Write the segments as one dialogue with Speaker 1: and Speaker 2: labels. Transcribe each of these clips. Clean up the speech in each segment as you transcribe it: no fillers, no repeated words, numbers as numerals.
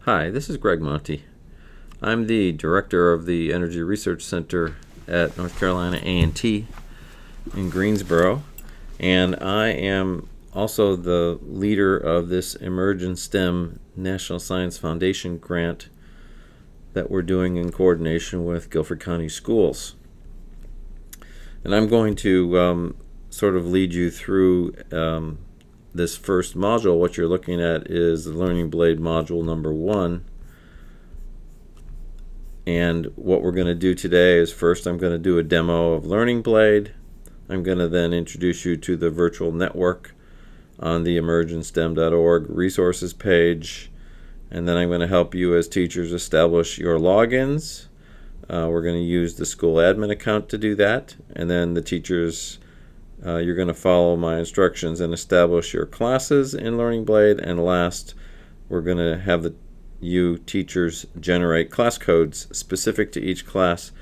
Speaker 1: Hi, this is Greg Monty. I'm the director of the Energy Research Center at North Carolina A&T in Greensboro, and I am also the leader of this EMERGEinSTEM National Science Foundation grant that we're doing in coordination with Guilford County Schools. And I'm going to sort of lead you through this first module. What you're looking at is the Learning Blade module number 1. And what we're going to do today is first I'm going to do a demo of Learning Blade. I'm going to then introduce you to the virtual network on the EMERGEinSTEM.org resources page. And then I'm going to help you as teachers establish your logins. We're going to use the school admin account to do that. And then the teachers, you're going to follow my instructions and establish your classes in Learning Blade. And last, we're going to have you teachers generate class codes specific to each class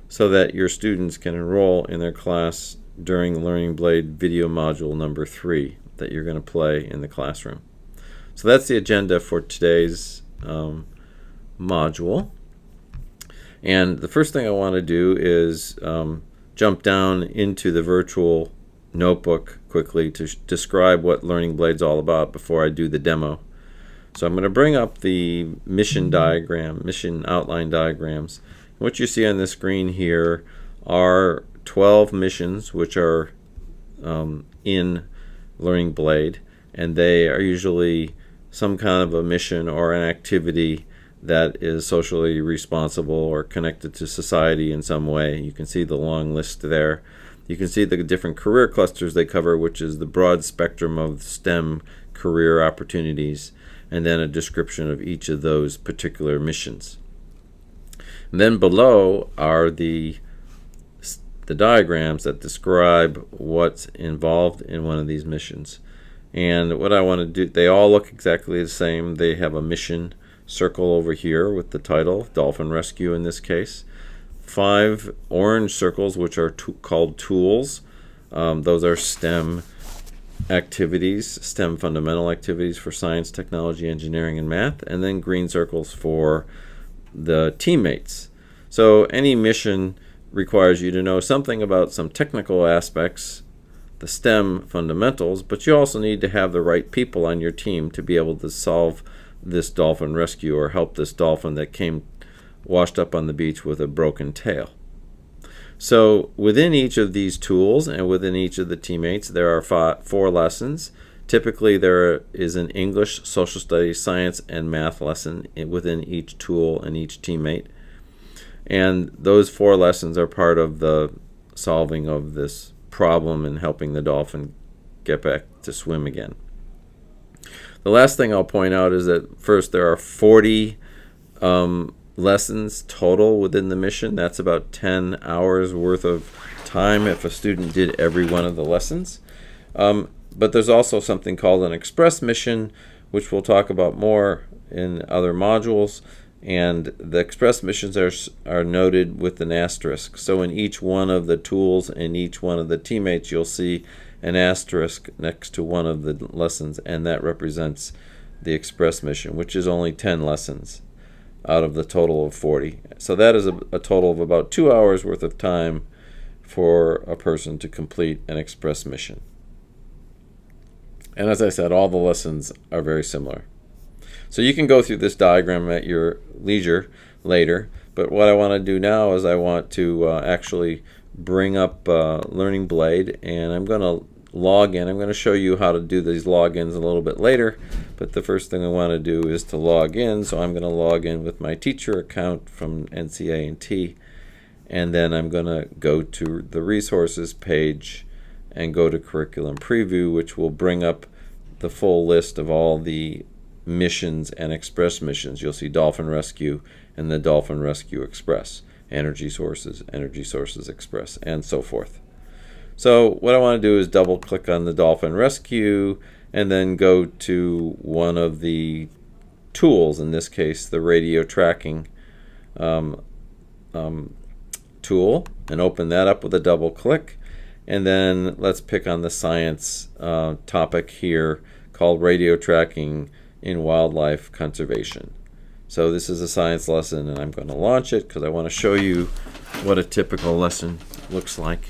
Speaker 1: so that your students can enroll in their class during Learning Blade video module number 3 that you're going to play in the classroom. So that's the agenda for today's module. And the first thing I want to do is jump down into the virtual notebook quickly to describe what Learning Blade's all about before I do the demo. So I'm going to bring up the mission outline diagrams. What you see on the screen here are 12 missions which are in Learning Blade, and they are usually some kind of a mission or an activity that is socially responsible or connected to society in some way. You can see the long list there. You can see the different career clusters they cover, which is the broad spectrum of STEM career opportunities, and then a description of each of those particular missions. And then below are the diagrams that describe what's involved in one of these missions. And what I want to do, they all look exactly the same. They have a mission circle over here with the title, Dolphin Rescue in this case. 5 orange circles, which are called tools. Those are STEM activities, STEM fundamental activities for science, technology, engineering, and math. And then green circles for the teammates. So any mission requires you to know something about some technical aspects, the STEM fundamentals, but you also need to have the right people on your team to be able to solve this dolphin rescue or help this dolphin that came washed up on the beach with a broken tail. So within each of these tools and within each of the teammates, there are 4 lessons. Typically there is an English, social studies, science, and math lesson within each tool and each teammate. And those 4 lessons are part of the solving of this problem and helping the dolphin get back to swim again. The last thing I'll point out is that first there are 40 lessons total within the mission. That's about 10 hours worth of time if a student did every one of the lessons. But there's also something called an express mission, which we'll talk about more in other modules. And the express missions are noted with an asterisk. So in each one of the tools and each one of the teammates, you'll see an asterisk next to one of the lessons, and that represents the express mission, which is only 10 lessons out of the total of 40. So that is a total of about 2 hours worth of time for a person to complete an express mission. And as I said, all the lessons are very similar. So you can go through this diagram at your leisure later, but what I want to do now is I want to actually bring up Learning Blade, and I'm going to log in. I'm going to show you how to do these logins a little bit later, but the first thing I want to do is to log in. So I'm going to log in with my teacher account from NCA&T, and then I'm going to go to the resources page and go to Curriculum Preview, which will bring up the full list of all the missions and express missions. You'll see Dolphin Rescue and the Dolphin Rescue Express, Energy Sources Express, and so forth. So what I want to do is double click on the Dolphin Rescue and then go to one of the tools, in this case the radio tracking tool, and open that up with a double click. And then let's pick on the science topic here called radio tracking in wildlife conservation. So this is a science lesson, and I'm going to launch it because I want to show you what a typical lesson looks like.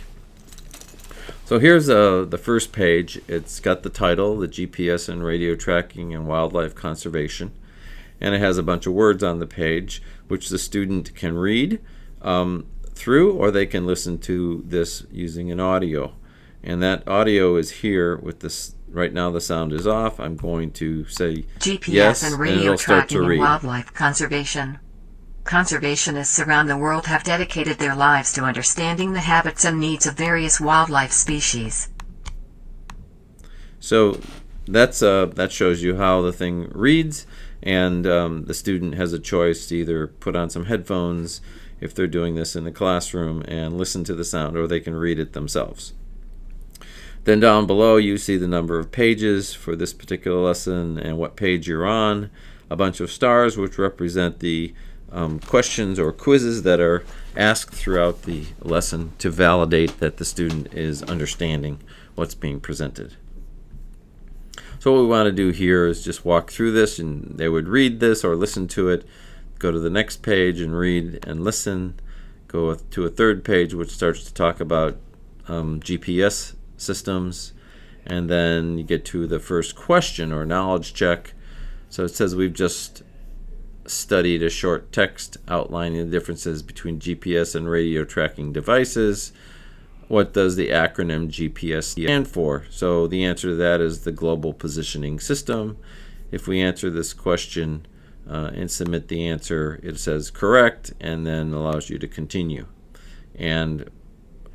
Speaker 1: So here's the first page. It's got the title, the GPS and radio tracking and wildlife conservation, and it has a bunch of words on the page which the student can read through, or they can listen to this using an audio. And that audio is here with this. Right now the sound is off. I'm going to say
Speaker 2: GPS
Speaker 1: yes,
Speaker 2: and radio tracking and wildlife conservation. Conservationists around the world have dedicated their lives to understanding the habits and needs of various wildlife species.
Speaker 1: So that shows you how the thing reads, and the student has a choice to either put on some headphones if they're doing this in the classroom and listen to the sound, or they can read it themselves. Then down below you see the number of pages for this particular lesson and what page you're on, a bunch of stars which represent the questions or quizzes that are asked throughout the lesson to validate that the student is understanding what's being presented. So what we want to do here is just walk through this, and they would read this or listen to it, go to the next page and read and listen, go to a third page which starts to talk about GPS systems, and then you get to the first question or knowledge check. So it says we've just studied a short text outlining the differences between GPS and radio tracking devices. What does the acronym GPS stand for? So the answer to that is the Global Positioning System. If we answer this question and submit the answer, it says correct and then allows you to continue. And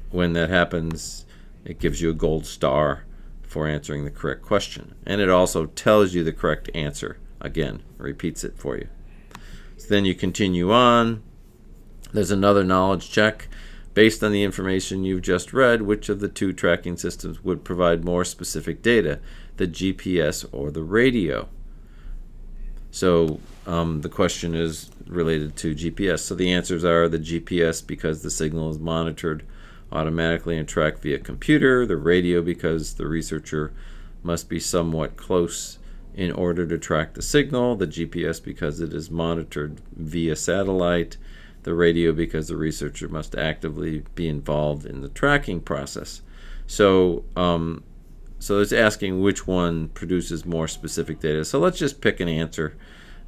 Speaker 1: when that happens, it gives you a gold star for answering the correct question. And it also tells you the correct answer. Again, repeats it for you. So then you continue on. There's another knowledge check. Based on the information you've just read, which of the two tracking systems would provide more specific data, the GPS or the radio? So the question is related to GPS. So the answers are the GPS because the signal is monitored automatically and tracked via computer, the radio because the researcher must be somewhat close in order to track the signal, the GPS because it is monitored via satellite, the radio because the researcher must actively be involved in the tracking process. So it's asking which one produces more specific data. So let's just pick an answer.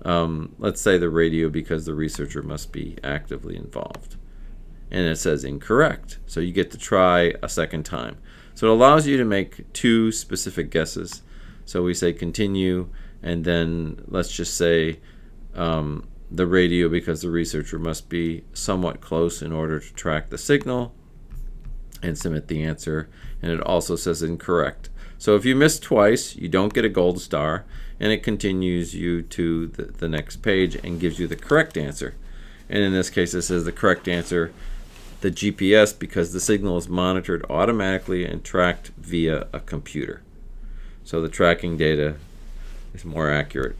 Speaker 1: Let's say the radio because the researcher must be actively involved. And it says incorrect. So you get to try a second time. So it allows you to make two specific guesses. So we say continue, and then let's just say the radio because the researcher must be somewhat close in order to track the signal, and submit the answer. And it also says incorrect. So if you miss twice, you don't get a gold star, and it continues you to the next page and gives you the correct answer. And in this case, it says the correct answer, the GPS because the signal is monitored automatically and tracked via a computer. So the tracking data is more accurate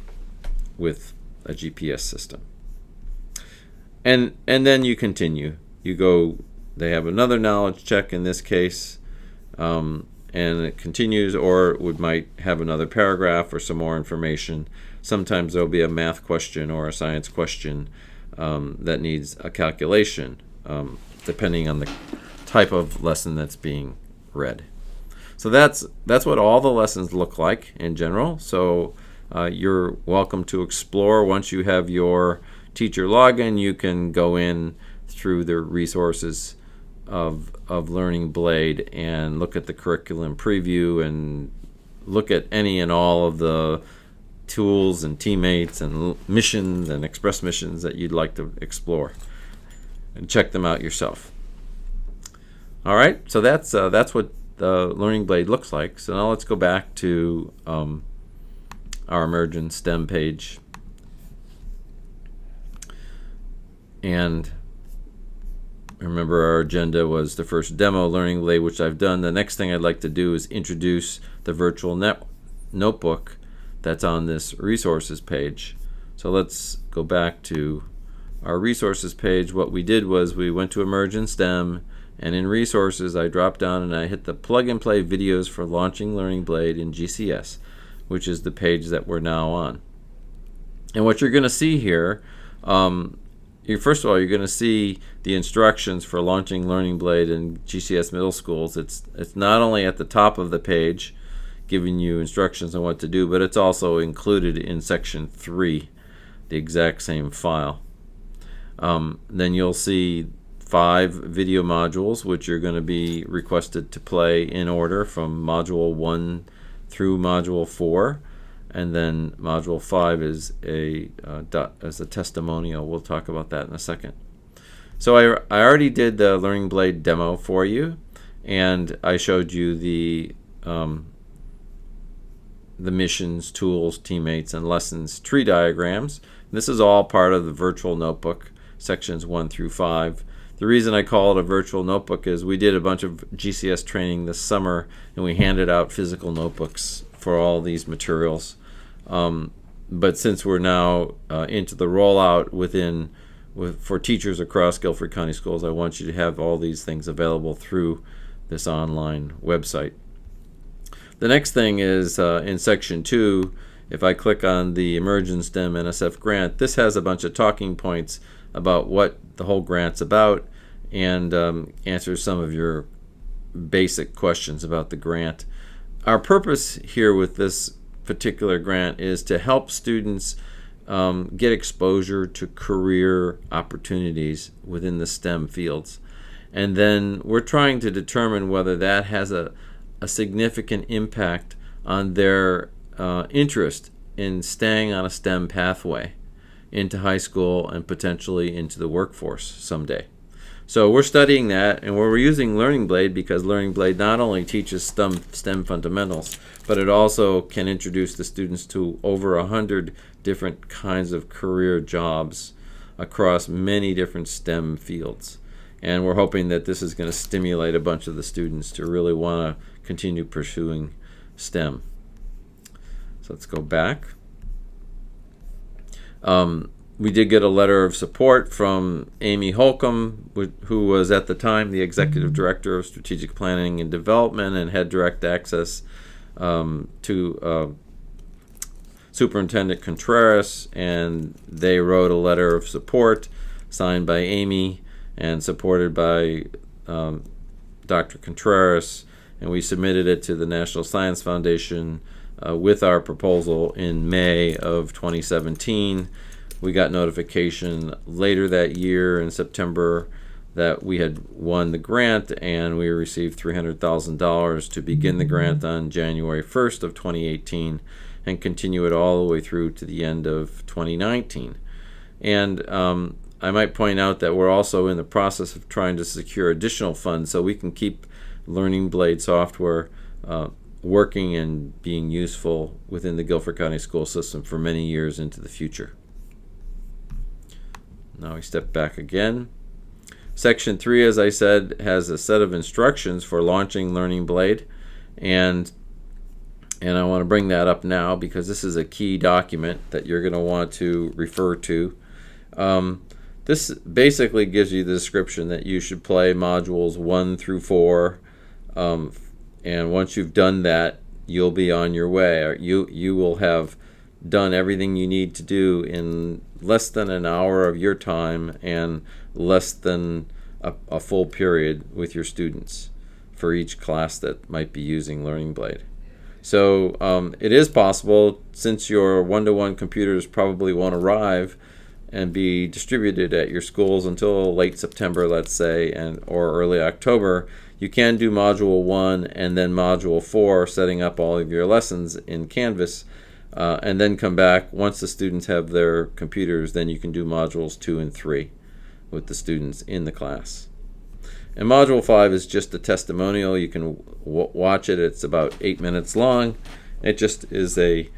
Speaker 1: with a GPS system. And then you continue. You go, they have another knowledge check in this case, and it continues, or it might have another paragraph or some more information. Sometimes there'll be a math question or a science question that needs a calculation, depending on the type of lesson that's being read. So that's what all the lessons look like in general. So you're welcome to explore. Once you have your teacher login, you can go in through the resources of Learning Blade and look at the curriculum preview and look at any and all of the tools and teammates and missions and express missions that you'd like to explore, and check them out yourself. All right, so that's what the Learning Blade looks like. So now let's go back to our EMERGEinSTEM page, and remember our agenda was the first demo Learning Blade, which I've done. The next thing I'd like to do is introduce the virtual notebook that's on this resources page. So let's go back to our resources page. What we did was we went to EMERGEinSTEM, and in resources I dropped down and I hit the plug and play videos for launching Learning Blade in GCS, which is the page that we're now on. And what you're going to see here, first of all, you're going to see the instructions for launching Learning Blade in GCS middle schools. It's not only at the top of the page giving you instructions on what to do, but it's also included in section 3, the exact same file. Then you'll see 5 video modules, which are going to be requested to play in order from module 1 through module 4. And then module 5 is as a testimonial. We'll talk about that in a second. So I already did the Learning Blade demo for you, and I showed you the missions, tools, teammates, and lessons tree diagrams. This is all part of the virtual notebook, sections 1 through 5. The reason I call it a virtual notebook is we did a bunch of GCS training this summer, and we handed out physical notebooks for all these materials. But since we're now into the rollout for teachers across Guilford County Schools, I want you to have all these things available through this online website. The next thing is in section 2, if I click on the EMERGEinSTEM NSF grant, this has a bunch of talking points about what the whole grant's about and answers some of your basic questions about the grant. Our purpose here with this particular grant is to help students get exposure to career opportunities within the STEM fields. And then we're trying to determine whether that has a significant impact on their interest in staying on a STEM pathway into high school and potentially into the workforce someday. So we're studying that, and we're using Learning Blade because Learning Blade not only teaches STEM fundamentals, but it also can introduce the students to over 100 different kinds of career jobs across many different STEM fields. And we're hoping that this is going to stimulate a bunch of the students to really want to continue pursuing STEM. So let's go back. We did get a letter of support from Amy Holcomb, who was at the time the Executive Director of Strategic Planning and Development and had direct access to Superintendent Contreras, and they wrote a letter of support signed by Amy and supported by Dr. Contreras, and we submitted it to the National Science Foundation with our proposal in May of 2017. We got notification later that year in September that we had won the grant, and we received $300,000 to begin the grant on January 1st of 2018 and continue it all the way through to the end of 2019. And I might point out that we're also in the process of trying to secure additional funds so we can keep Learning Blade software working and being useful within the Guilford County school system for many years into the future. Now we step back again. Section 3, as I said, has a set of instructions for launching Learning Blade, and I want to bring that up now because this is a key document that you're going to want to refer to. This basically gives you the description that you should play modules 1 through 4, and once you've done that, you'll be on your way. You will have done everything you need to do in less than an hour of your time and less than a full period with your students for each class that might be using Learning Blade. So it is possible, since your one-to-one computers probably won't arrive and be distributed at your schools until late September, let's say, or early October, you can do module 1 and then module 4, setting up all of your lessons in Canvas, and then come back. Once the students have their computers, then you can do modules 2 and 3 with the students in the class. And module 5 is just a testimonial. You can watch it. It's about 8 minutes long. It just is a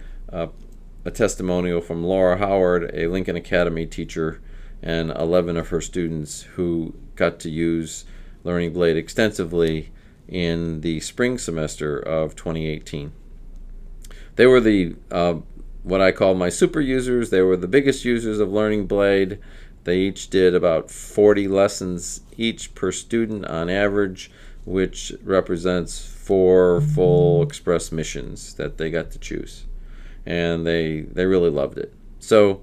Speaker 1: testimonial from Laura Howard, a Lincoln Academy teacher, and 11 of her students who got to use Learning Blade extensively in the spring semester of 2018. They were the what I call my super users. They were the biggest users of Learning Blade. They each did about 40 lessons each per student on average, which represents 4 full express missions that they got to choose. And they really loved it. So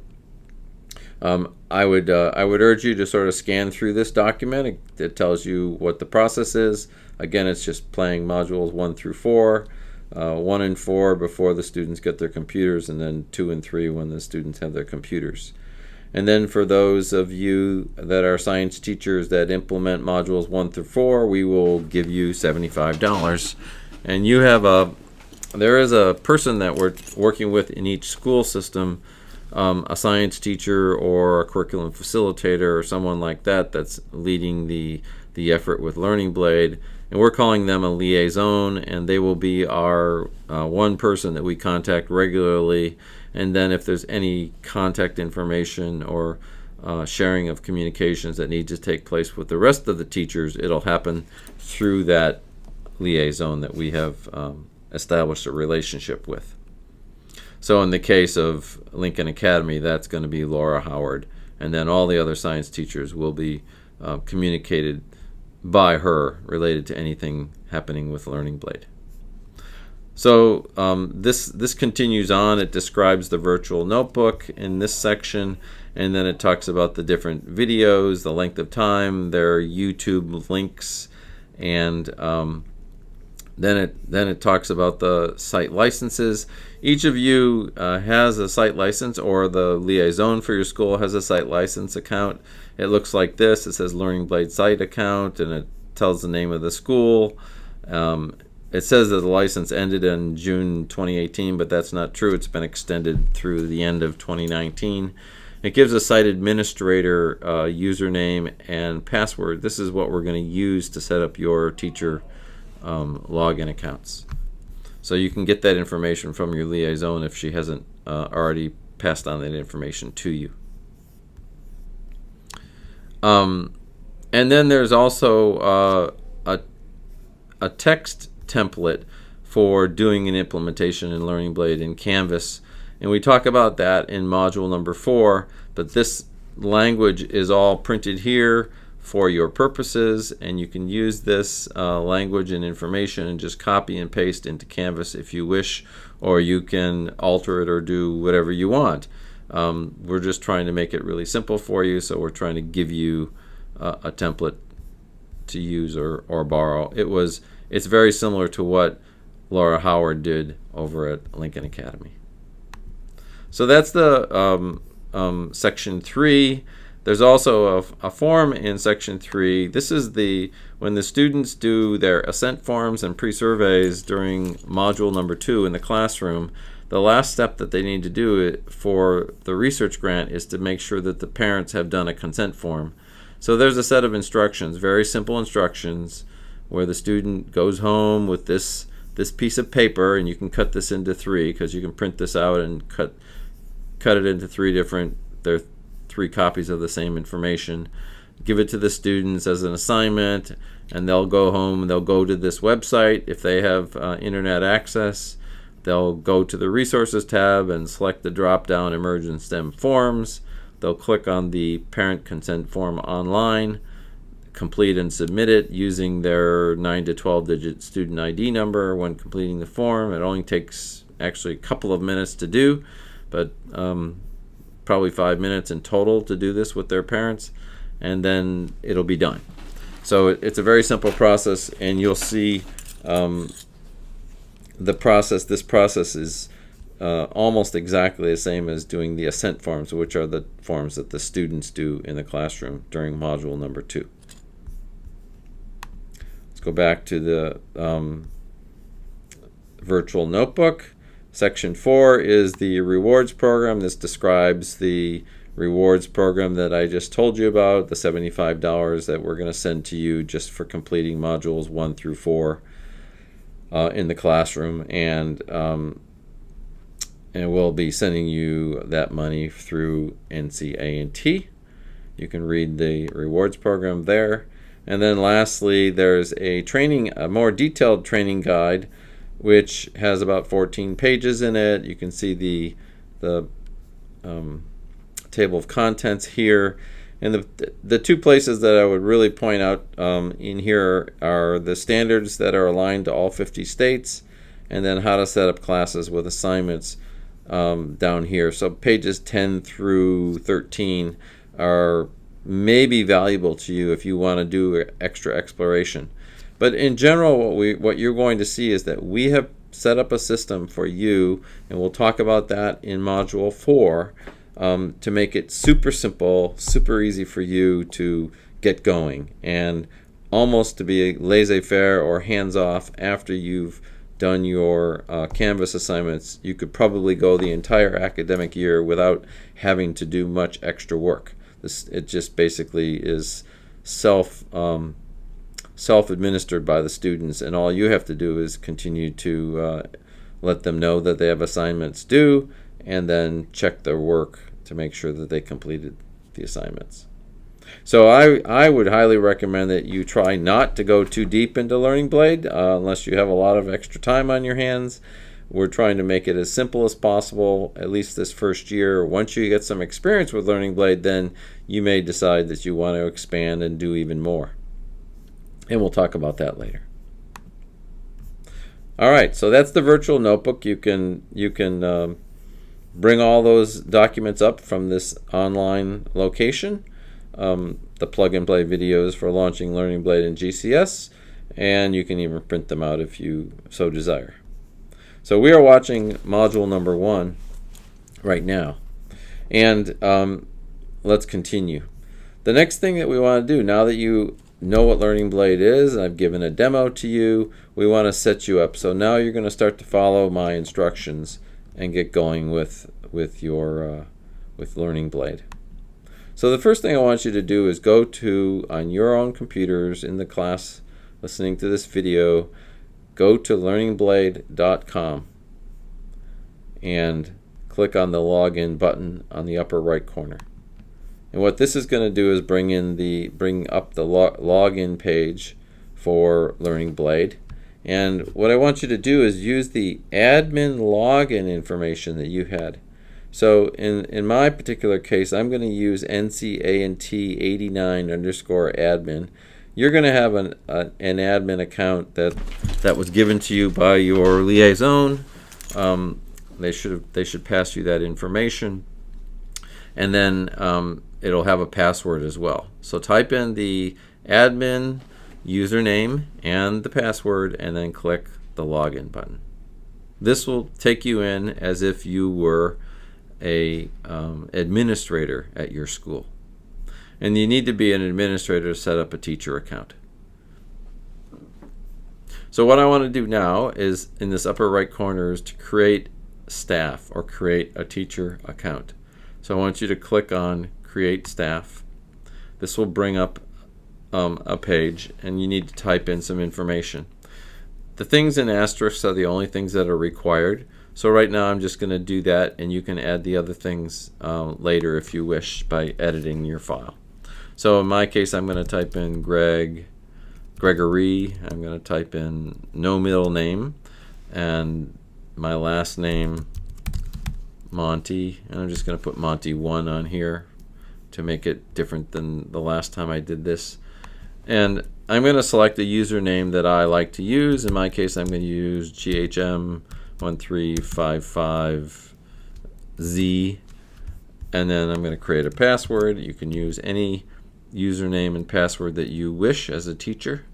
Speaker 1: I would urge you to sort of scan through this document. It tells you what the process is. Again, it's just playing modules 1 through 4, 1 and 4 before the students get their computers, and then 2 and 3 when the students have their computers. And then for those of you that are science teachers that implement modules 1 through 4, we will give you $75. And there is a person that we're working with in each school system, a science teacher or a curriculum facilitator or someone like that that's leading the effort with Learning Blade. And we're calling them a liaison, and they will be our one person that we contact regularly. And then if there's any contact information or sharing of communications that need to take place with the rest of the teachers, it'll happen through that liaison that we have established a relationship with. So in the case of Lincoln Academy, that's going to be Laura Howard. And then all the other science teachers will be communicated by her related to anything happening with Learning Blade. So this continues on. It describes the virtual notebook in this section, and then it talks about the different videos, the length of time, their YouTube links, and then it talks about the site licenses. Each of you has a site license, or the liaison for your school has a site license account. It looks like this. It says Learning Blade site account, and it tells the name of the school. It says that the license ended in June 2018, but that's not true. It's been extended through the end of 2019. It gives a site administrator username and password. This is what we're going to use to set up your teacher login accounts. So you can get that information from your liaison if she hasn't already passed on that information to you. And then there's also a text template for doing an implementation in Learning Blade in Canvas, and we talk about that in module number 4, but this language is all printed here for your purposes, and you can use this language and information and just copy and paste into Canvas if you wish, or you can alter it or do whatever you want. We're just trying to make it really simple for you, so we're trying to give you a template to use or borrow. It's very similar to what Laura Howard did over at Lincoln Academy. So that's the section 3. There's also a form in section 3. This is when the students do their assent forms and pre-surveys during module number 2 in the classroom. The last step that they need to do for the research grant is to make sure that the parents have done a consent form. So there's a set of instructions, very simple instructions, where the student goes home with this piece of paper, and you can cut this into 3 because you can print this out and cut it into 3 there are 3 copies of the same information. Give it to the students as an assignment, and they'll go home and they'll go to this website. If they have internet access, they'll go to the resources tab and select the drop-down EMERGEinSTEM forms. They'll click on the parent consent form online, complete and submit it using their 9 to 12 digit student ID number when completing the form. It only takes actually a couple of minutes to do, but probably 5 minutes in total to do this with their parents, and then it'll be done. So it's a very simple process, and you'll see this process is almost exactly the same as doing the assent forms, which are the forms that the students do in the classroom during module number 2. Let's go back to the virtual notebook. Section 4 is the rewards program. This describes the rewards program that I just told you about, the $75 that we're going to send to you just for completing modules 1 through 4 in the classroom, and we'll be sending you that money through NCA&T. You can read the rewards program there. And then lastly, there's a more detailed training guide, which has about 14 pages in it. You can see the table of contents here. And the 2 places that I would really point out in here are the standards that are aligned to all 50 states, and then how to set up classes with assignments down here. So pages 10 through 13 are maybe valuable to you if you want to do extra exploration. But in general, what you're going to see is that we have set up a system for you, and we'll talk about that in Module 4, to make it super simple, super easy for you to get going, and almost to be laissez-faire or hands-off after you've done your Canvas assignments. You could probably go the entire academic year without having to do much extra work. It just basically is self-administered by the students, and all you have to do is continue to let them know that they have assignments due, and then check their work to make sure that they completed the assignments. So I would highly recommend that you try not to go too deep into Learning Blade unless you have a lot of extra time on your hands. We're trying to make it as simple as possible, at least this first year. Once you get some experience with Learning Blade, then you may decide that you want to expand and do even more. And we'll talk about that later. All right, so that's the virtual notebook. You can bring all those documents up from this online location. The plug-and-play videos for launching Learning Blade in GCS, and you can even print them out if you so desire. So we are watching module number 1 right now, and let's continue. The next thing that we want to do, now that you know what Learning Blade is, and I've given a demo to you, we want to set you up. So now you're going to start to follow my instructions and get going with Learning Blade. So the first thing I want you to do is go to, on your own computers in the class listening to this video, go to learningblade.com and click on the login button on the upper right corner. And what this is going to do is bring up the login page for Learning Blade. And what I want you to do is use the admin login information that you had. So in my particular case, I'm going to use NCANT89_admin. You're going to have an admin account that was given to you by your liaison. They should pass you that information, and then it'll have a password as well. So type in the admin username and the password, and then click the login button. This will take you in as if you were a administrator at your school, and you need to be an administrator to set up a teacher account. So what I want to do now is, in this upper right corner, is to create staff or create a teacher account. So I want you to click on create staff. This will bring up a page, and you need to type in some information. The things in asterisks are the only things that are required. So right now I'm just going to do that, and you can add the other things later if you wish by editing your file. So in my case, I'm going to type in Gregory. I'm going to type in no middle name, and my last name Monty, and I'm just going to put Monty1 on here to make it different than the last time I did this. And I'm going to select a username that I like to use. In my case, I'm going to use GHM1355Z, and then I'm going to create a password. You can use any username and password that you wish as a teacher,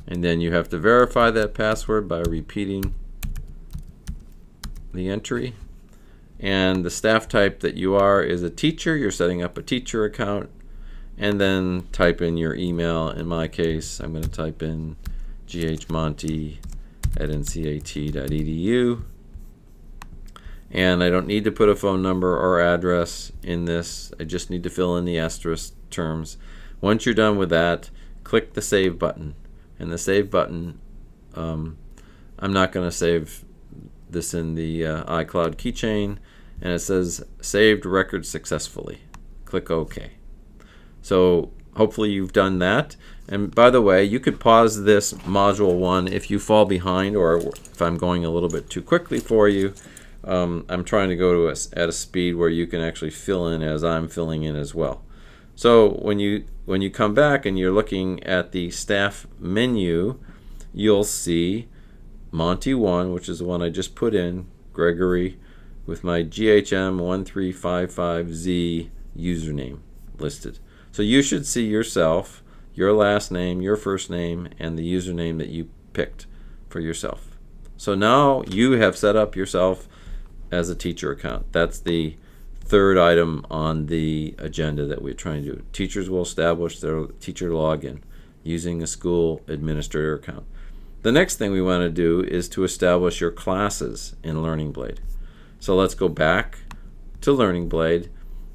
Speaker 1: and then you have to verify that password by repeating the entry. And the staff type that you are is a teacher. You're setting up a teacher account, and then type in your email. In my case, I'm going to type in ghmonty@ncat.edu, and I don't need to put a phone number or address in this. I just need to fill in the asterisk terms. Once you're done with that, click the save button, and the save button, I'm not going to save this in the iCloud keychain, and it says saved record successfully. Click OK. So hopefully you've done that. And by the way, you could pause this module 1 if you fall behind, or if I'm going a little bit too quickly for you. I'm trying to go to at a speed where you can actually fill in as I'm filling in as well. So when you come back and you're looking at the staff menu, you'll see Monty 1, which is the one I just put in, Gregory, with my GHM1355Z username listed. So you should see yourself, your last name, your first name, and the username that you picked for yourself. So now you have set up yourself as a teacher account. That's the third item on the agenda that we're trying to do. Teachers will establish their teacher login using a school administrator account. The next thing we want to do is to establish your classes in Learning Blade. So let's go back to Learning Blade.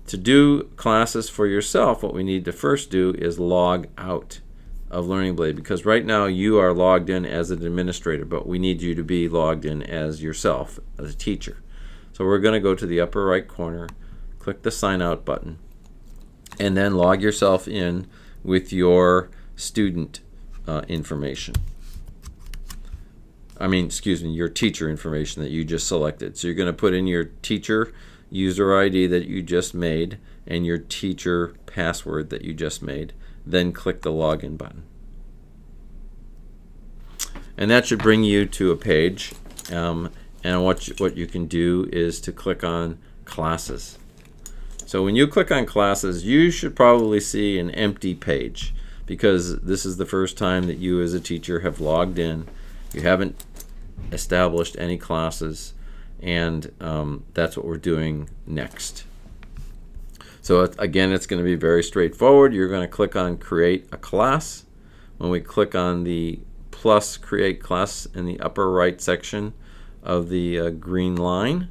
Speaker 1: To do classes for yourself, what we need to first do is log out of Learning Blade, because right now you are logged in as an administrator, but we need you to be logged in as yourself, as a teacher. So we're going to go to the upper right corner, click the sign out button, and then log yourself in with your student information. Your teacher information that you just selected. So you're going to put in your teacher user ID that you just made and your teacher password that you just made. Then click the login button. And that should bring you to a page. And what you can do is to click on classes. So when you click on classes, you should probably see an empty page, because this is the first time that you as a teacher have logged in. You haven't established any classes, and that's what we're doing next. So again, it's going to be very straightforward. You're going to click on create a class. When we click on the plus create class in the upper right section of the green line,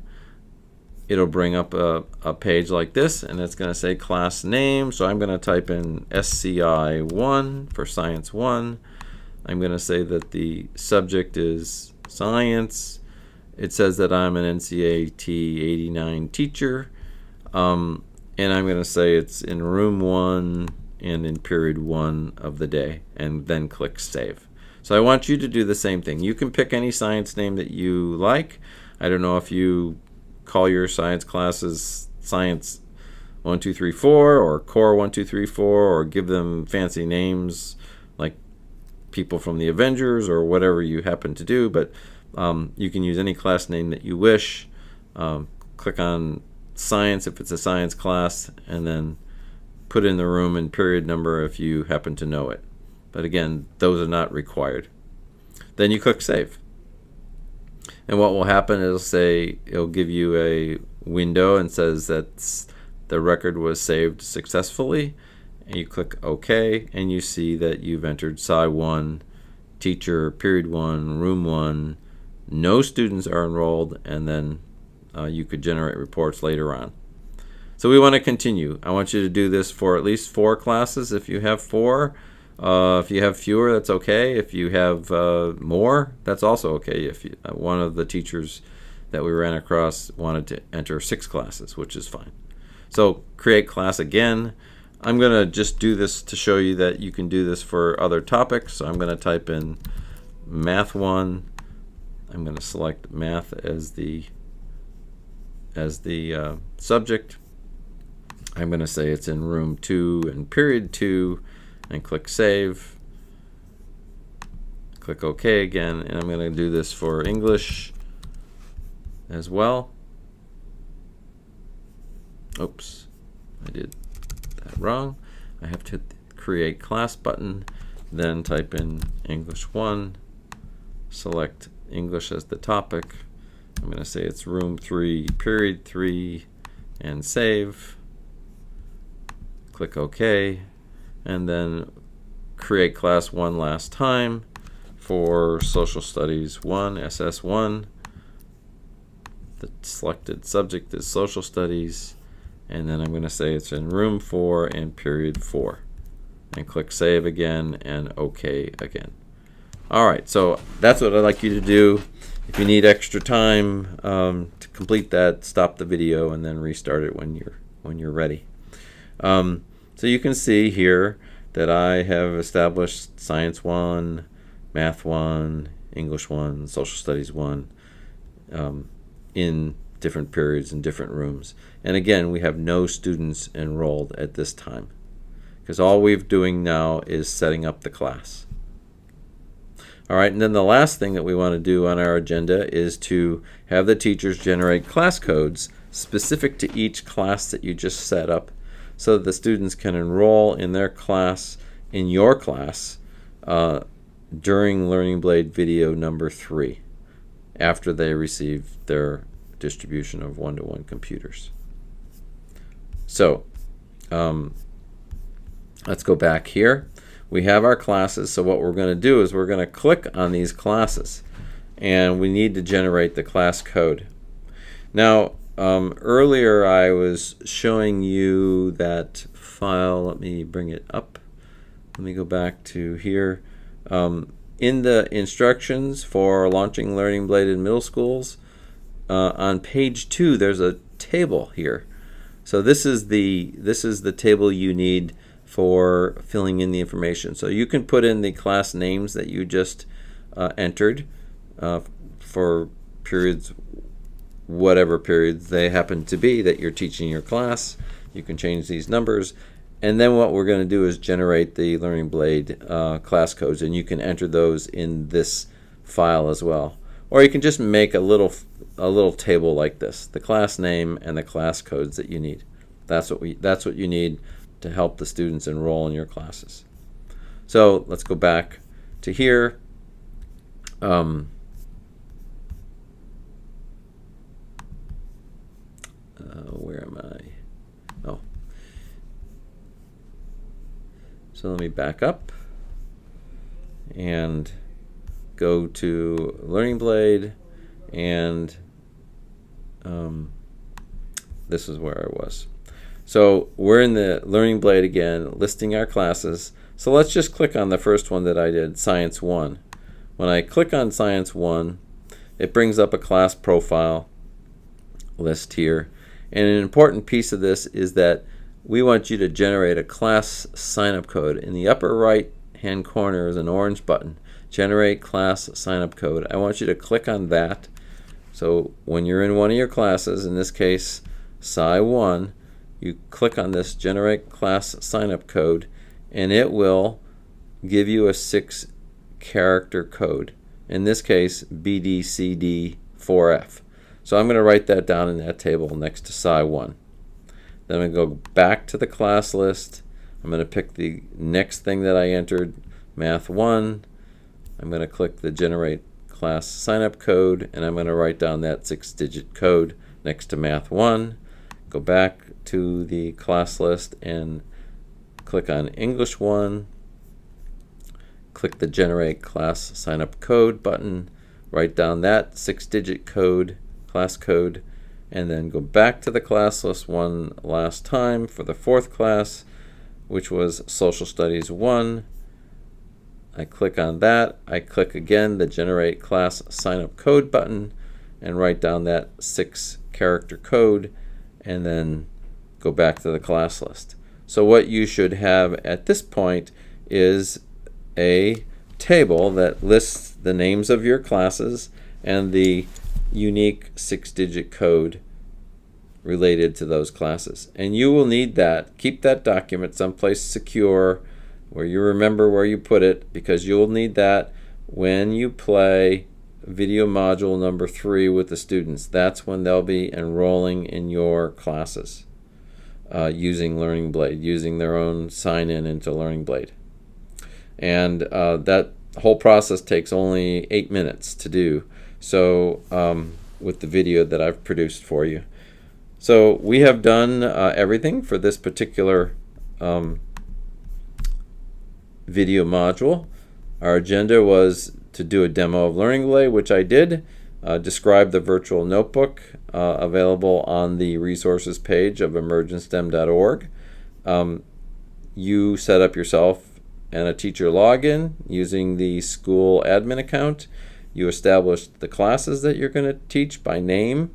Speaker 1: it'll bring up a page like this, and it's going to say class name. So I'm going to type in SCI 1 for Science 1. I'm going to say that the subject is science. It says that I'm an NCAT 89 teacher. And I'm going to say it's in room 1 and in period 1 of the day, and then click save. So I want you to do the same thing. You can pick any science name that you like. I don't know if you call your science classes Science 1, 2, 3, 4 or Core 1, 2, 3, 4, or give them fancy names like people from the Avengers or whatever you happen to do. But you can use any class name that you wish. Click on science if it's a science class, and then put in the room and period number if you happen to know it. But again, those are not required. Then you click save. And what will happen is it'll give you a window and says that the record was saved successfully. And you click OK, and you see that you've entered Sci 1, teacher, period 1, room 1. No students are enrolled, and then you could generate reports later on. So we want to continue. I want you to do this for at least 4 classes if you have 4. If you have fewer, that's okay. If you have more, that's also okay. If one of the teachers that we ran across wanted to enter 6 classes, which is fine. So create class again. I'm going to just do this to show you that you can do this for other topics. So I'm going to type in Math 1. I'm going to select Math as the subject. I'm going to say it's in room 2 and period 2, and click save. Click OK again, and I'm going to do this for English as well. Oops, I did that wrong. I have to hit the create class button, then type in English 1, select English as the topic. I'm going to say it's room 3, period 3, and save. Click OK, and then create class one last time for Social Studies 1, SS1. The selected subject is Social Studies, and then I'm going to say it's in room 4 and period 4. And click save again and OK again. Alright, so that's what I'd like you to do. If you need extra time to complete that, stop the video and then restart it when you're ready. So you can see here that I have established Science 1, Math 1, English 1, Social Studies 1 in different periods in different rooms. And again, we have no students enrolled at this time, because all we're doing now is setting up the class. All right, and then the last thing that we want to do on our agenda is to have the teachers generate class codes specific to each class that you just set up, so that the students can enroll in their class, in your class, during Learning Blade video number 3, after they receive their distribution of one-to-one computers. So let's go back here. We have our classes, so what we're going to do is we're going to click on these classes, and we need to generate the class code. Now, earlier I was showing you that file. Let me bring it up. Let me go back to here. In the instructions for launching Learning Blade in middle schools, on page 2 there's a table here. So this is the table you need for filling in the information. So you can put in the class names that you just entered for periods, whatever periods they happen to be that you're teaching your class. You can change these numbers, and then what we're going to do is generate the Learning Blade class codes, and you can enter those in this file as well. Or you can just make a little table like this, the class name and the class codes that you need. That's what you need to help the students enroll in your classes. So let's go back to here. Where am I? Oh. So let me back up and go to Learning Blade, and this is where I was. So we're in the Learning Blade again, listing our classes. So let's just click on the first one that I did, Science 1. When I click on Science 1, it brings up a class profile list here. And an important piece of this is that we want you to generate a class sign-up code. In the upper right hand corner is an orange button, Generate Class Sign-up Code. I want you to click on that. So when you're in one of your classes, in this case Sci 1, you click on this Generate Class Sign-up Code, and it will give you a 6-character code. In this case, BDCD4F. So I'm going to write that down in that table next to Sci 1. Then I'm going to go back to the class list. I'm going to pick the next thing that I entered, Math 1. I'm going to click the Generate Class Sign-up Code, and I'm going to write down that 6-digit code next to Math 1. Go back to the class list and click on English 1. Click the Generate Class Sign-up Code button. Write down that 6-digit code, class code, and then go back to the class list one last time for the 4th class, which was Social Studies 1. I click on that. I click again the Generate Class Sign-up Code button and write down that 6-character code, and then go back to the class list. So what you should have at this point is a table that lists the names of your classes and the unique 6-digit code related to those classes. And you will need that. Keep that document someplace secure where you remember where you put it, because you'll need that when you play video module number 3 with the students. That's when they'll be enrolling in your classes using Learning Blade, using their own sign-in into Learning Blade. And that whole process takes only 8 minutes to do, so with the video that I've produced for you. So we have done everything for this particular video module. Our agenda was to do a demo of Learning Blade, which I did, describe the virtual notebook available on the resources page of EMERGEinSTEM.org. You set up yourself and a teacher login using the school admin account. You established the classes that you're going to teach by name,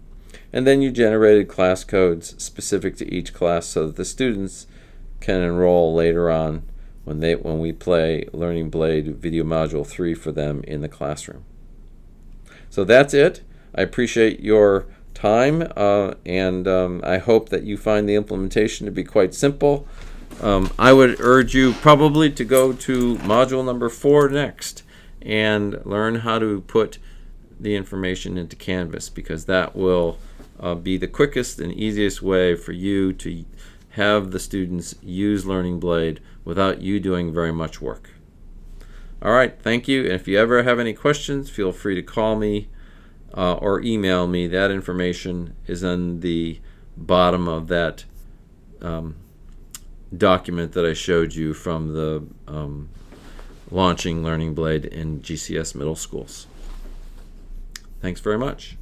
Speaker 1: and then you generated class codes specific to each class so that the students can enroll later on when we play Learning Blade Video Module 3 for them in the classroom. So that's it. I appreciate your time, and I hope that you find the implementation to be quite simple. I would urge you probably to go to module number 4 next and learn how to put the information into Canvas, because that will be the quickest and easiest way for you to have the students use Learning Blade without you doing very much work. All right, thank you. And if you ever have any questions, feel free to call me or email me. That information is on the bottom of that document that I showed you from the launching Learning Blade in GCS middle schools. Thanks very much.